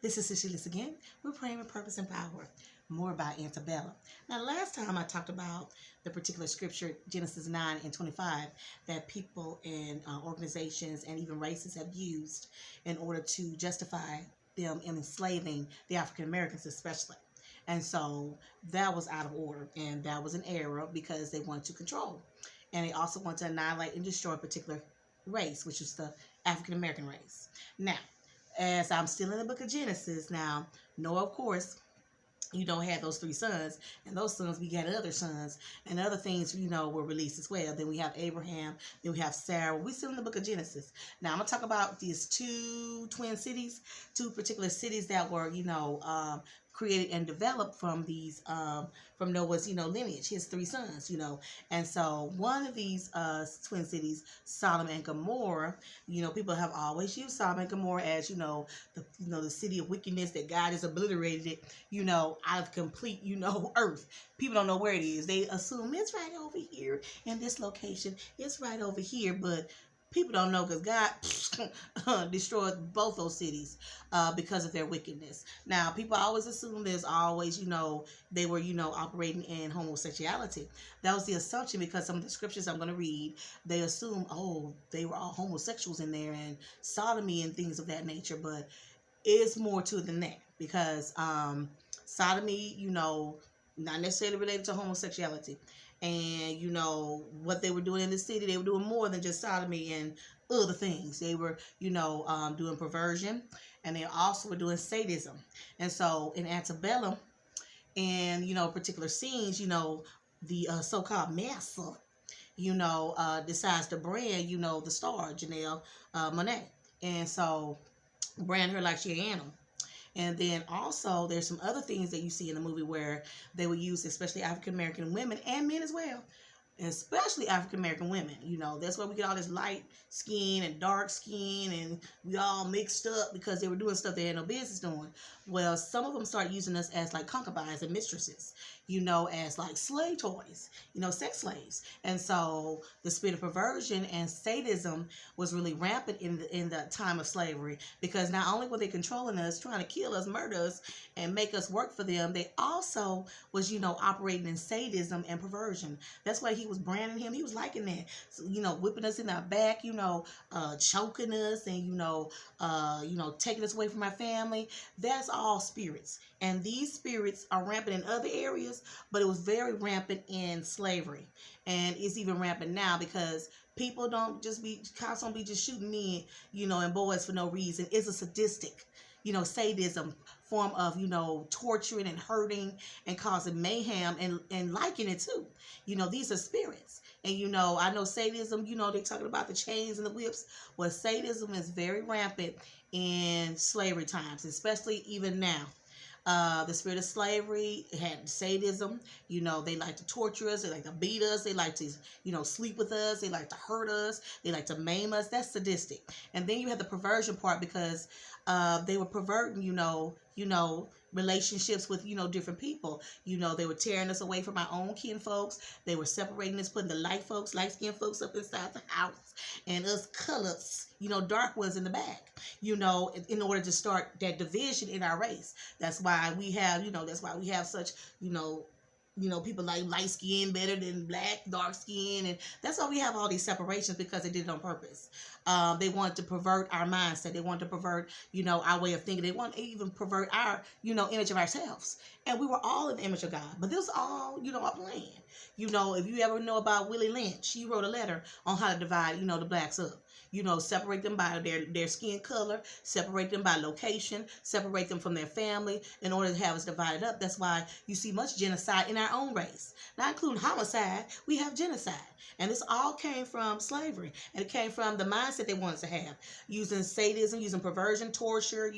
This is Cecilia again. We're praying with purpose and power. More about Antebellum. Now, last time I talked about the particular scripture, Genesis 9:25, that people and organizations and even races have used in order to justify them in enslaving the African Americans, especially. And so that was out of order, and that was an error because they wanted to control. And they also want to annihilate and destroy a particular race, which is the African American race. Now, as I'm still in the book of Genesis, now, Noah, of course, had those three sons, and those sons begat other sons, and other things, were released as well. Then we have Abraham, then we have Sarah. We're still in the book of Genesis. Now, I'm going to talk about these two twin cities, two particular cities that were, created and developed from these from Noah's lineage, his three sons. And so one of these twin cities, Sodom and Gomorrah, people have always used Sodom and Gomorrah as the city of wickedness, that God has obliterated it out of complete earth. People don't know where it is. They assume it's right over here in this location, it's right over here, but people don't know, because God destroyed both those cities because of their wickedness. Now, people always assume there's always, they were, operating in homosexuality. That was the assumption, because some of the scriptures I'm going to read, they assume, they were all homosexuals in there and sodomy and things of that nature. But it's more to it than that, because sodomy, not necessarily related to homosexuality. And what they were doing in the city, they were doing more than just sodomy and other things. They were doing perversion, and they also were doing sadism. And so in Antebellum, and particular scenes, the so-called massa decides to brand the star Janelle Monáe, and so brand her like she an animal. And then also there's some other things that you see in the movie where they would use, especially African American women and men as well, especially African American women. That's where we get all this light skin and dark skin, and we all mixed up because they were doing stuff they had no business doing. Well, some of them start using us as like concubines and mistresses, as like slave toys, sex slaves. And so the spirit of perversion and sadism was really rampant in the time of slavery, because not only were they controlling us, trying to kill us, murder us, and make us work for them, they also was, operating in sadism and perversion. That's why he was branding him. He was liking that. So, whipping us in our back, choking us, and, taking us away from our family. That's all spirits. And these spirits are rampant in other areas, but it was very rampant in slavery. And it's even rampant now, because people don't just be constantly just shooting men, and boys for no reason. It's a sadistic, sadism form of, torturing and hurting and causing mayhem, and liking it too. These are spirits. And, I know sadism, they're talking about the chains and the whips. Well, sadism is very rampant in slavery times, especially even now. The spirit of slavery had sadism. They like to torture us. They like to beat us. They like to, sleep with us. They like to hurt us. They like to maim us. That's sadistic. And then you have the perversion part, because they were perverting, relationships with, different people. They were tearing us away from our own kin folks. They were separating us, putting the light-skinned folks up inside the house, and us colors, dark ones in the back, in order to start that division in our race. That's why we have, such, people like light skin better than black, dark skin, and that's why we have all these separations, because they did it on purpose. They wanted to pervert our mindset. They wanted to pervert, our way of thinking. They want to even pervert our, image of ourselves. And we were all in the image of God, but this was all, a plan. If you ever know about Willie Lynch, he wrote a letter on how to divide, the blacks up. Separate them by their skin color, separate them by location, separate them from their family in order to have us divided up. That's why you see much genocide in our own race. Not including homicide, we have genocide. And this all came from slavery. And it came from the mindset they wanted to have. Using sadism, using perversion, torture,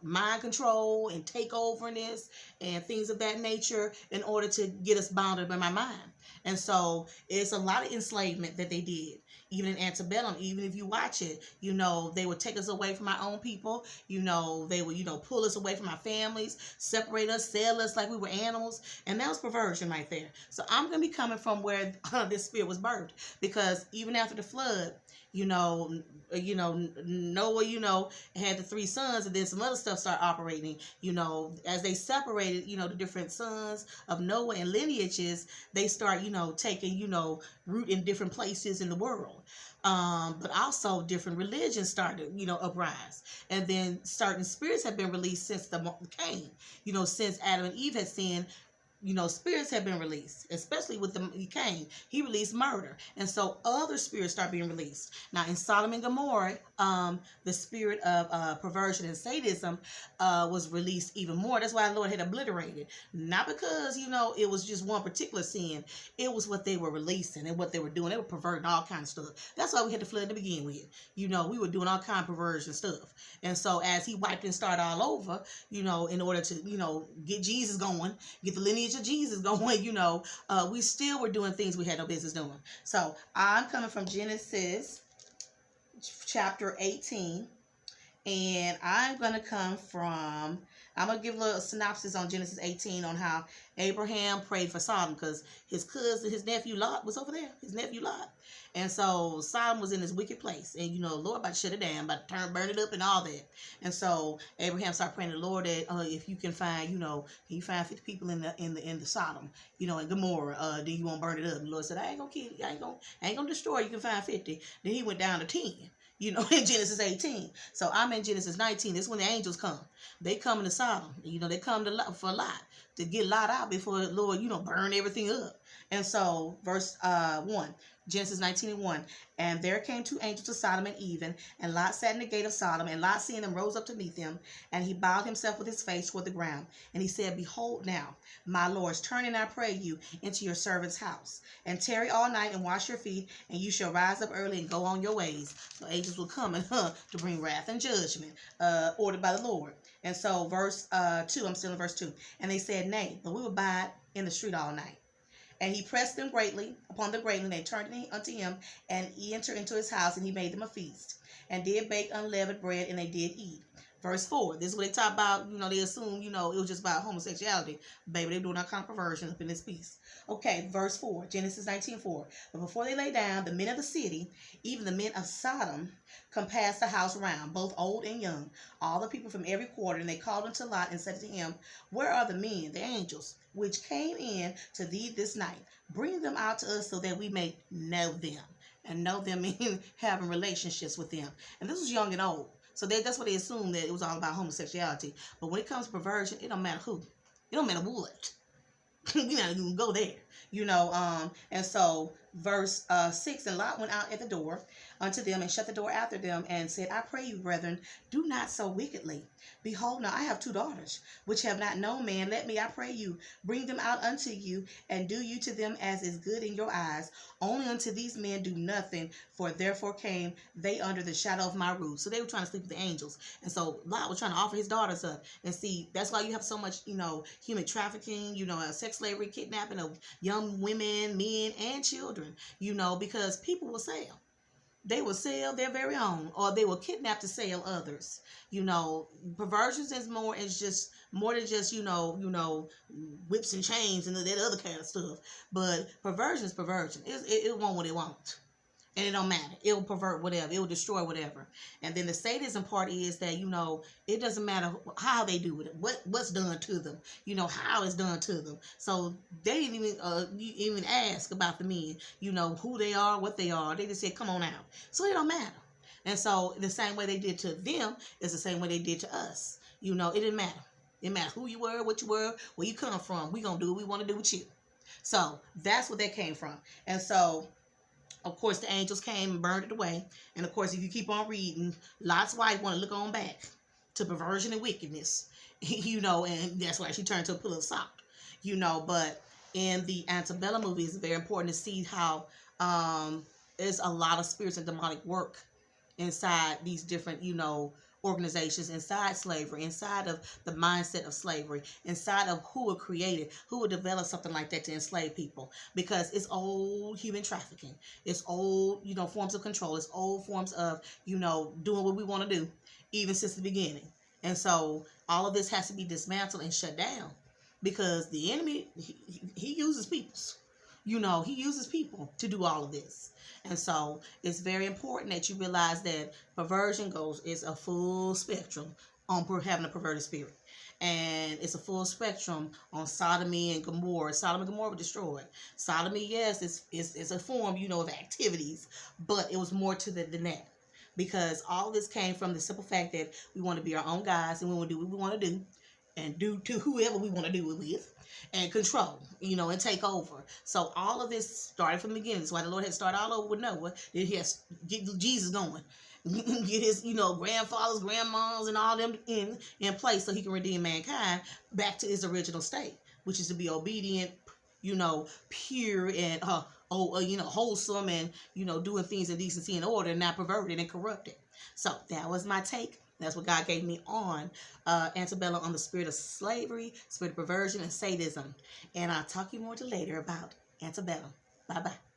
mind control and takeoverness and things of that nature in order to get us bounded by my mind. And so it's a lot of enslavement that they did. even in Antebellum, even if you watch it, they would take us away from our own people. They would, pull us away from our families, separate us, sell us like we were animals. And that was perversion right there. So I'm going to be coming from where this spirit was birthed. Because even after the flood, Noah, had the three sons, and then some other stuff started operating. As they separated, the different sons of Noah and lineages, they start, taking, root in different places in the world. But also different religions started, uprise. And then certain spirits have been released since the Cain, since Adam and Eve had sinned. Spirits have been released, especially with the Cain. He released murder. And so other spirits start being released. Now, in Sodom and Gomorrah, the spirit of perversion and sadism was released even more. That's why the Lord had obliterated. Not because, it was just one particular sin. It was what they were releasing and what they were doing. They were perverting all kinds of stuff. That's why we had the flood to begin with. We were doing all kinds of perversion stuff. And so as he wiped and started all over, in order to, get Jesus going, get the lineage of Jesus going, we still were doing things we had no business doing. So I'm coming from Genesis chapter 18, and I'm going to give a little synopsis on Genesis 18 on how Abraham prayed for Sodom, because his nephew Lot was over there, And so Sodom was in this wicked place, and Lord about to shut it down, about to burn it up and all that. And so Abraham started praying to the Lord that if you can find, can you find 50 people in the Sodom, in Gomorrah, then you won't burn it up. And the Lord said, I ain't gonna kill you, I ain't gonna destroy you. You can find 50. Then he went down to 10. In Genesis 18. So I'm in Genesis 19. This is when the angels come. They come into Sodom. They come for Lot, to get Lot out before the Lord, burn everything up. And so verse 1, Genesis 19:1. And there came two angels to Sodom and even, and Lot sat in the gate of Sodom, and Lot seeing them rose up to meet them, and he bowed himself with his face toward the ground. And he said, Behold now, my lords, turn in, I pray you, into your servant's house, and tarry all night and wash your feet, and you shall rise up early and go on your ways. So angels will come to bring wrath and judgment, ordered by the Lord. And so verse 2, I'm still in verse 2. And they said, Nay, but we will abide in the street all night. And he pressed them greatly upon the greatly, and they turned unto him, and he entered into his house, and he made them a feast, and did bake unleavened bread, and they did eat. Verse 4, this is what they talk about, they assume, it was just about homosexuality. Baby, they're doing all kind of perversion up in this piece. Okay, verse 4, Genesis 19:4. But before they lay down, the men of the city, even the men of Sodom, compassed the house round, both old and young, all the people from every quarter. And they called unto Lot and said to him, Where are the men, the angels, which came in to thee this night? Bring them out to us so that we may know them. And know them meaning having relationships with them. And this was young and old. So that's what they assumed, that it was all about homosexuality. But when it comes to perversion, it don't matter who. It don't matter what. You're not even go there. And so verse 6, and Lot went out at the door unto them, and shut the door after them, and said, I pray you, brethren, do not so wickedly. Behold, now I have 2 daughters, which have not known man. Let me, I pray you, bring them out unto you, and do you to them as is good in your eyes. Only unto these men do nothing, for therefore came they under the shadow of my roof. So they were trying to sleep with the angels. And so Lot was trying to offer his daughters up. And see, that's why you have so much, human trafficking, sex slavery, kidnapping of young women, men, and children, because people will sell. They will sell their very own, or they will kidnap to sell others. Perversions is just more than just, whips and chains and that other kind of stuff. But perversion is perversion. It want what it wants. And it don't matter. It will pervert whatever. It will destroy whatever. And then the sadism part is that, it doesn't matter how they do it, what's done to them, how it's done to them. So they didn't even ask about the men, who they are, what they are. They just said, come on out. So it don't matter. And so the same way they did to them is the same way they did to us. It didn't matter. It didn't matter who you were, what you were, where you come from. We going to do what we want to do with you. So that's what that came from. And so, of course, the angels came and burned it away. And, of course, if you keep on reading, Lot's wife want to look on back to perversion and wickedness, and that's why she turned to a pillar of salt, But in the Antebellum movie, it's very important to see how there's a lot of spirits and demonic work inside these different, organizations, inside slavery, inside of the mindset of slavery, inside of who would create it, who would develop something like that to enslave people, because it's old human trafficking, it's old, forms of control, it's old forms of, doing what we want to do, even since the beginning. And so all of this has to be dismantled and shut down, because the enemy, he uses people. He uses people to do all of this. And so it's very important that you realize that perversion is a full spectrum on having a perverted spirit. And it's a full spectrum on sodomy and Gomorrah. Sodom and Gomorrah were destroyed. Sodomy, yes, it's a form, of activities, but it was more to than that. Because all this came from the simple fact that we want to be our own guys, and we want to do what we want to do, and do to whoever we want to do it with, and control, and take over. So all of this started from the beginning. That's why the Lord had started all over with Noah. Then he has get Jesus going, get his, grandfathers, grandmas, and all them in place, so he can redeem mankind back to his original state, which is to be obedient, pure and wholesome, and doing things in decency and order, and not perverted and corrupted. So that was my take. That's what God gave me on Antebellum, on the spirit of slavery, spirit of perversion, and sadism. And I'll talk to you more later about Antebellum. Bye-bye.